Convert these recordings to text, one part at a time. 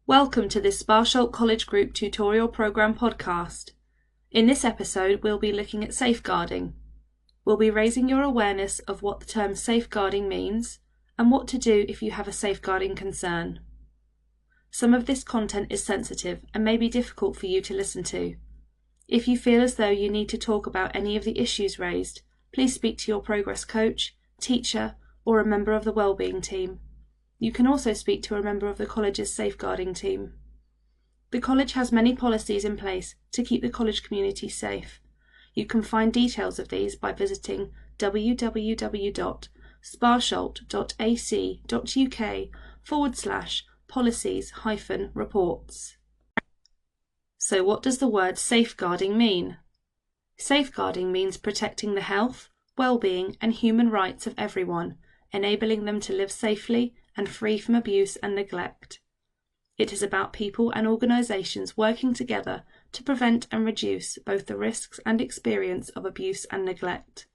Welcome to this Sparsholt College Group Tutorial Programme podcast. In this episode, we'll be looking at safeguarding. We'll be raising your awareness of what the term safeguarding means and what to do if you have a safeguarding concern. Some of this content is sensitive and may be difficult for you to listen to. If you feel as though you need to talk about any of the issues raised, please speak to your progress coach, teacher, or a member of the wellbeing team. You can also speak to a member of the college's safeguarding team. The college has many policies in place to keep the college community safe. You can find details of these by visiting www.sparsholt.ac.uk/policies-reports. So what does the word safeguarding mean? Safeguarding means protecting the health, well-being and human rights of everyone, enabling them to live safely and free from abuse and neglect. It is about people and organisations working together to prevent and reduce both the risks and experience of abuse and neglect.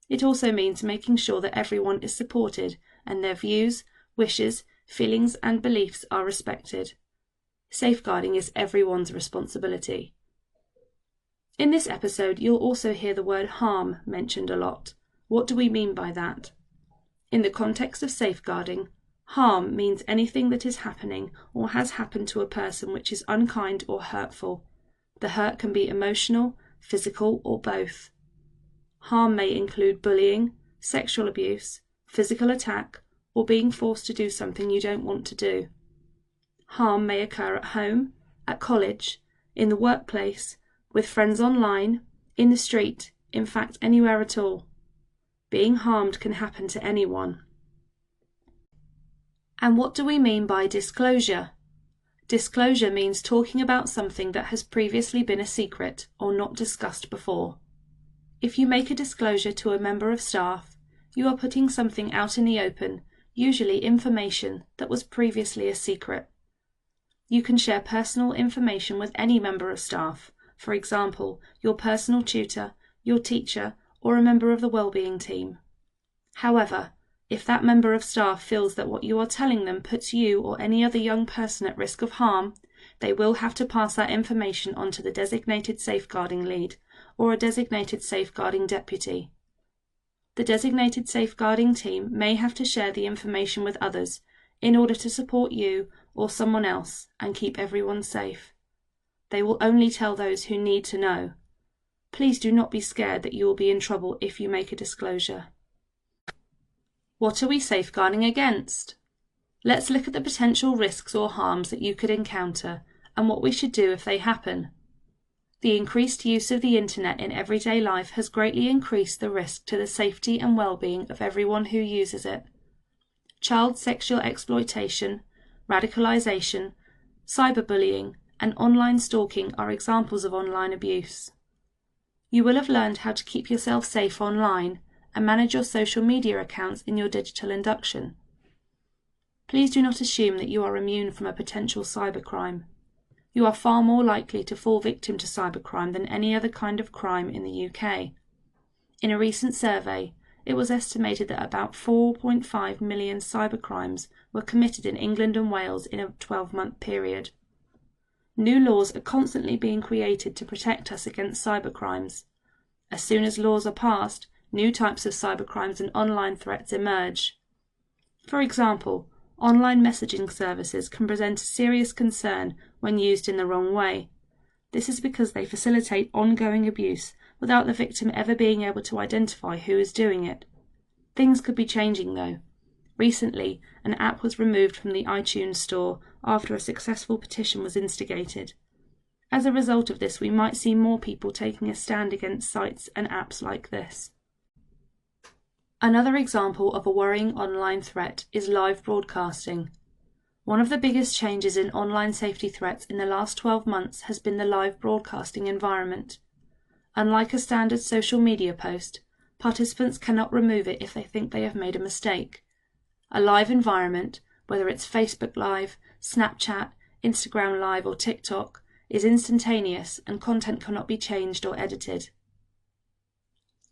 It also means making sure that everyone is supported and their views, wishes, feelings and beliefs are respected. Safeguarding is everyone's responsibility. In this episode, you'll also hear the word harm mentioned a lot. What do we mean by that? In the context of safeguarding, harm means anything that is happening or has happened to a person which is unkind or hurtful. The hurt can be emotional, physical, or both. Harm may include bullying, sexual abuse, physical attack, or being forced to do something you don't want to do. Harm may occur at home, at college, in the workplace, with friends online, in the street, in fact anywhere at all. Being harmed can happen to anyone. And what do we mean by disclosure? Disclosure means talking about something that has previously been a secret or not discussed before. If you make a disclosure to a member of staff, you are putting something out in the open, usually information that was previously a secret. You can share personal information with any member of staff, for example, your personal tutor, your teacher, or a member of the wellbeing team. However, if that member of staff feels that what you are telling them puts you or any other young person at risk of harm, they will have to pass that information on to the designated safeguarding lead or a designated safeguarding deputy. The designated safeguarding team may have to share the information with others in order to support you or someone else and keep everyone safe. They will only tell those who need to know. Please do not be scared that you will be in trouble if you make a disclosure. What are we safeguarding against? Let's look at the potential risks or harms that you could encounter and what we should do if they happen. The increased use of the internet in everyday life has greatly increased the risk to the safety and well-being of everyone who uses it. Child sexual exploitation, radicalisation, cyberbullying, and online stalking are examples of online abuse. You will have learned how to keep yourself safe online and manage your social media accounts in your digital induction. Please do not assume that you are immune from a potential cybercrime. You are far more likely to fall victim to cybercrime than any other kind of crime in the UK. In a recent survey, it was estimated that about 4.5 million cybercrimes were committed in England and Wales in a 12-month period. New laws are constantly being created to protect us against cybercrimes. As soon as laws are passed, new types of cybercrimes and online threats emerge. For example, online messaging services can present a serious concern when used in the wrong way. This is because they facilitate ongoing abuse without the victim ever being able to identify who is doing it. Things could be changing though. Recently, an app was removed from the iTunes store after a successful petition was instigated. As a result of this, we might see more people taking a stand against sites and apps like this. Another example of a worrying online threat is live broadcasting. One of the biggest changes in online safety threats in the last 12 months has been the live broadcasting environment. Unlike a standard social media post, participants cannot remove it if they think they have made a mistake. A live environment, whether it's Facebook Live, Snapchat, Instagram Live or TikTok, is instantaneous and content cannot be changed or edited.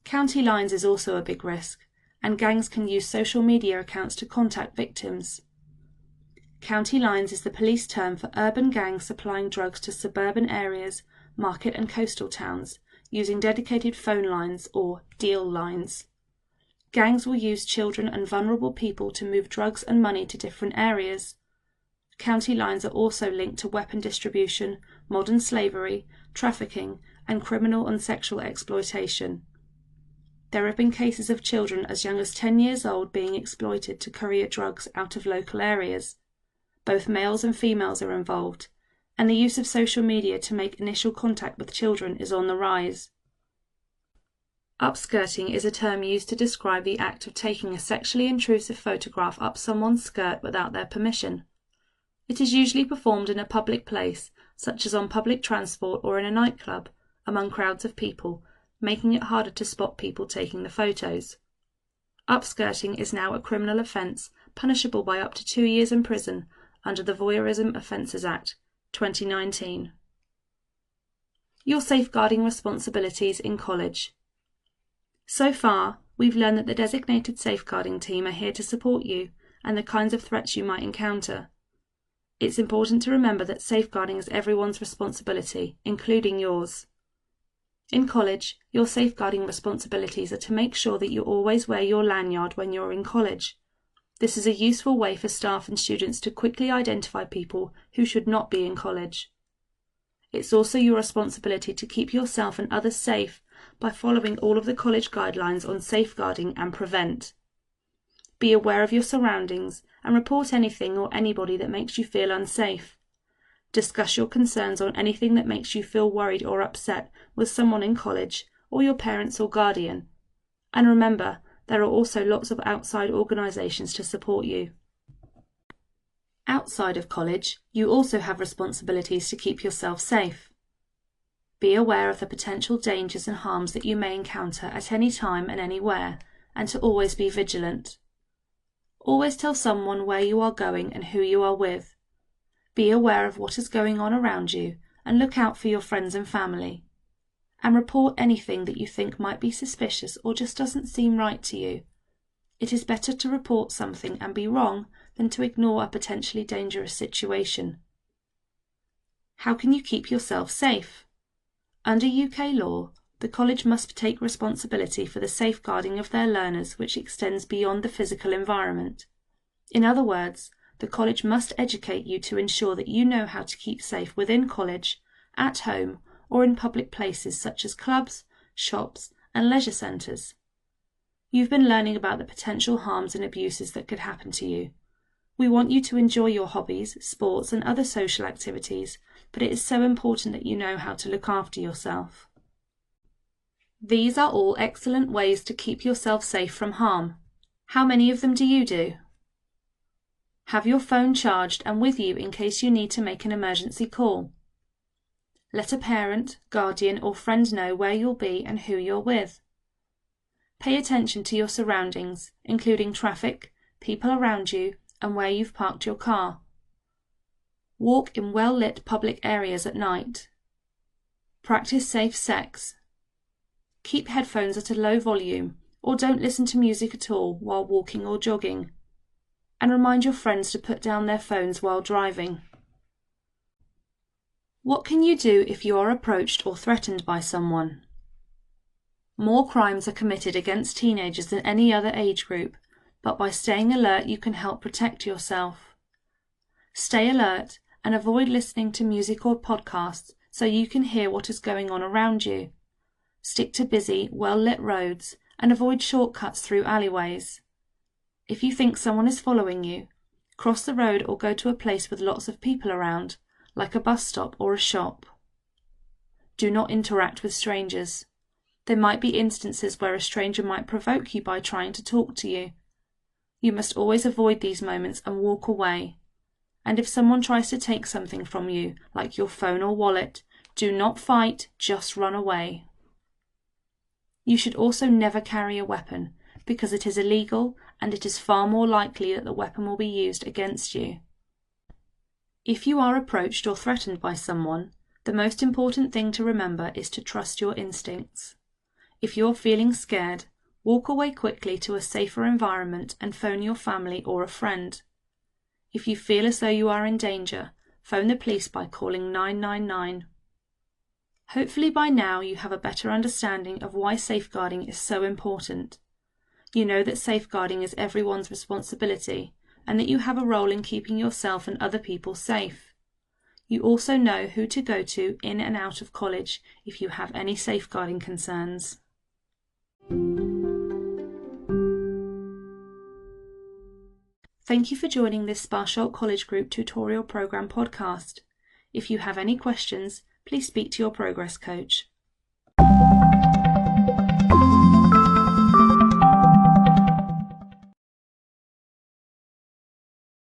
County lines is also a big risk, and gangs can use social media accounts to contact victims. County lines is the police term for urban gangs supplying drugs to suburban areas, market and coastal towns, using dedicated phone lines or deal lines. Gangs will use children and vulnerable people to move drugs and money to different areas. County lines are also linked to weapon distribution, modern slavery, trafficking, and criminal and sexual exploitation. There have been cases of children as young as 10 years old being exploited to courier drugs out of local areas. Both males and females are involved, and the use of social media to make initial contact with children is on the rise. Upskirting is a term used to describe the act of taking a sexually intrusive photograph up someone's skirt without their permission. It is usually performed in a public place, such as on public transport or in a nightclub, among crowds of people, making it harder to spot people taking the photos. Upskirting is now a criminal offence, punishable by up to 2 years in prison under the Voyeurism Offences Act, 2019. Your safeguarding responsibilities in college. So far, we've learned that the designated safeguarding team are here to support you and the kinds of threats you might encounter. It's important to remember that safeguarding is everyone's responsibility, including yours. In college, your safeguarding responsibilities are to make sure that you always wear your lanyard when you're in college. This is a useful way for staff and students to quickly identify people who should not be in college. It's also your responsibility to keep yourself and others safe by following all of the college guidelines on safeguarding and prevent. Be aware of your surroundings and report anything or anybody that makes you feel unsafe. Discuss your concerns on anything that makes you feel worried or upset with someone in college or your parents or guardian. And remember, there are also lots of outside organisations to support you. Outside of college, you also have responsibilities to keep yourself safe. Be aware of the potential dangers and harms that you may encounter at any time and anywhere, and to always be vigilant. Always tell someone where you are going and who you are with. Be aware of what is going on around you and look out for your friends and family. And report anything that you think might be suspicious or just doesn't seem right to you. It is better to report something and be wrong than to ignore a potentially dangerous situation. How can you keep yourself safe? Under UK law, the college must take responsibility for the safeguarding of their learners, which extends beyond the physical environment. In other words, the college must educate you to ensure that you know how to keep safe within college, at home, or in public places such as clubs, shops, and leisure centres. You've been learning about the potential harms and abuses that could happen to you. We want you to enjoy your hobbies, sports, and other social activities, but it is so important that you know how to look after yourself. These are all excellent ways to keep yourself safe from harm. How many of them do you do? Have your phone charged and with you in case you need to make an emergency call. Let a parent, guardian, or friend know where you'll be and who you're with. Pay attention to your surroundings, including traffic, people around you, and where you've parked your car. Walk in well-lit public areas at night. Practice safe sex. Keep headphones at a low volume, or don't listen to music at all while walking or jogging. And remind your friends to put down their phones while driving. What can you do if you are approached or threatened by someone? More crimes are committed against teenagers than any other age group, but by staying alert you can help protect yourself. Stay alert and avoid listening to music or podcasts so you can hear what is going on around you. Stick to busy, well-lit roads and avoid shortcuts through alleyways. If you think someone is following you, cross the road or go to a place with lots of people around, like a bus stop or a shop. Do not interact with strangers. There might be instances where a stranger might provoke you by trying to talk to you. You must always avoid these moments and walk away. And if someone tries to take something from you, like your phone or wallet, do not fight, just run away. You should also never carry a weapon, because it is illegal and it is far more likely that the weapon will be used against you. If you are approached or threatened by someone, the most important thing to remember is to trust your instincts. If you're feeling scared, walk away quickly to a safer environment and phone your family or a friend. If you feel as though you are in danger, phone the police by calling 999. Hopefully by now you have a better understanding of why safeguarding is so important. You know that safeguarding is everyone's responsibility and that you have a role in keeping yourself and other people safe. You also know who to go to in and out of college if you have any safeguarding concerns. Thank you for joining this Sparsholt College Group Tutorial Programme podcast. If you have any questions, please speak to your progress coach.